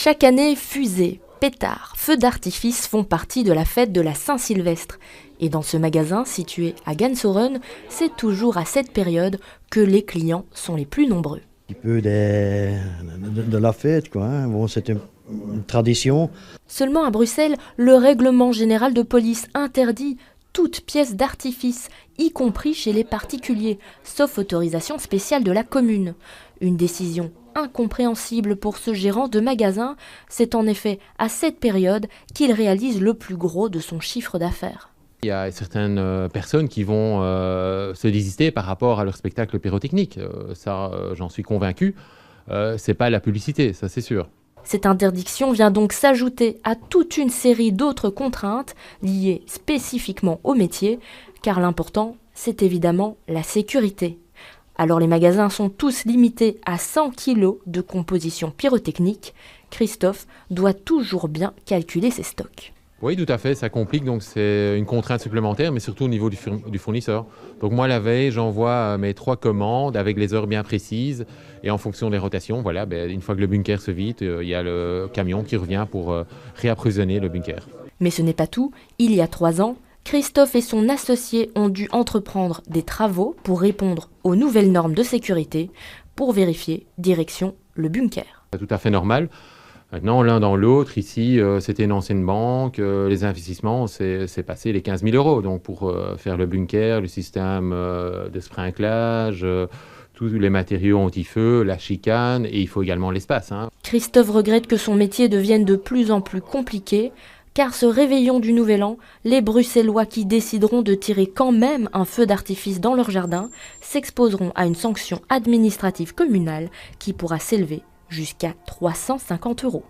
Chaque année, fusées, pétards, feux d'artifice font partie de la fête de la Saint-Sylvestre. Et dans ce magasin situé à Gansoren, c'est toujours à cette période que les clients sont les plus nombreux. Un petit peu de la fête, quoi. Hein. Bon, c'est une tradition. Seulement à Bruxelles, le règlement général de police interdit toute pièce d'artifice, y compris chez les particuliers, sauf autorisation spéciale de la commune. Une décision incompréhensible pour ce gérant de magasin, c'est en effet à cette période qu'il réalise le plus gros de son chiffre d'affaires. Il y a certaines personnes qui vont se désister par rapport à leur spectacle pyrotechnique. J'en suis convaincu. C'est pas la publicité, ça c'est sûr. Cette interdiction vient donc s'ajouter à toute une série d'autres contraintes liées spécifiquement au métier, car l'important, c'est évidemment la sécurité. Alors les magasins sont tous limités à 100 kg de composition pyrotechnique. Christophe doit toujours bien calculer ses stocks. Oui, tout à fait, ça complique, donc c'est une contrainte supplémentaire, mais surtout au niveau du fournisseur. Donc moi, la veille, j'envoie mes 3 commandes avec les heures bien précises, et en fonction des rotations, voilà, une fois que le bunker se vide, il y a le camion qui revient pour réapprovisionner le bunker. Mais ce n'est pas tout. Il y a 3 ans, Christophe et son associé ont dû entreprendre des travaux pour répondre aux nouvelles normes de sécurité, pour vérifier direction le bunker. C'est tout à fait normal. Maintenant, l'un dans l'autre, ici, c'était une ancienne banque, les investissements, c'est passé les 15 000 €. Donc, pour faire le bunker, le système de sprinklage, tous les matériaux anti-feu, la chicane, et il faut également l'espace. Hein. Christophe regrette que son métier devienne de plus en plus compliqué, car ce réveillon du Nouvel An, les Bruxellois qui décideront de tirer quand même un feu d'artifice dans leur jardin s'exposeront à une sanction administrative communale qui pourra s'élever jusqu'à 350 €.